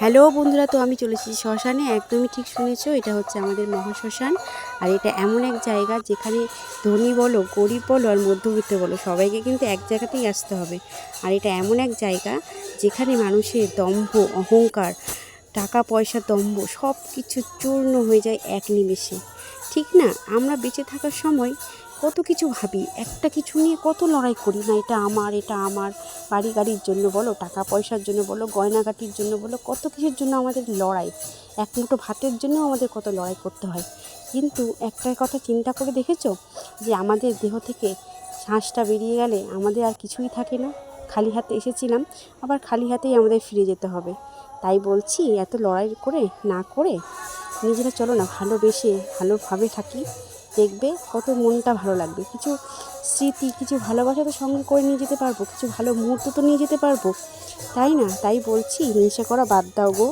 Hello বন্ধুরা, তো আমি চলে এসেছি শ্মশানে। একদমই ঠিক শুনেছো, এটা হচ্ছে আমাদের মহাশ্মশান। আর এটা এমন এক জায়গা যেখানে ধনী বলো, গরিব বলো আর মধ্যবিত্ত বলো, সবাইকে কিন্তু এক জায়গাতেই আসতে হবে। আর এটা এমন এক জায়গা যেখানে মানুষের দম্ভ, অহংকার, টাকা পয়সা, দম্ভ সব কিছু চূর্ণ হয়ে যায় এক নিমেষে। ঠিক না? আমরা বেঁচে থাকার সময় কত কিছু ভাবি, একটা কিছু নিয়ে কত লড়াই করি না, এটা আমার, এটা আমার। বাড়ি গাড়ির জন্য বলো, টাকা পয়সার জন্য বলো, গয়নাগাটির জন্য বলো, কত কিছুর জন্য আমাদের লড়াই। এক মুঠো ভাতের জন্যও আমাদের কত লড়াই করতে হয়। কিন্তু একটা কথা চিন্তা করে দেখেছো যে আমাদের দেহ থেকে শ্বাসটা বেরিয়ে গেলে আমাদের আর কিছুই থাকে না। খালি হাতে এসেছিলাম, আবার খালি হাতেই আমাদের ফিরে যেতে হবে। তাই বলছি, এত লড়াই করে না করে নিজেরা চলো না ভালোবেসে ভালোভাবে থাকি, দেখবে কত মনটা ভালো লাগবে। কিছু স্মৃতি, কিছু ভালোবাসা তো সঙ্গে করে নিয়ে যেতে পারবো, কিছু ভালো মুহূর্ত তো নিয়ে যেতে পারবো, তাই না? তাই বলছি, হিংসা করা বাদ দাও গো।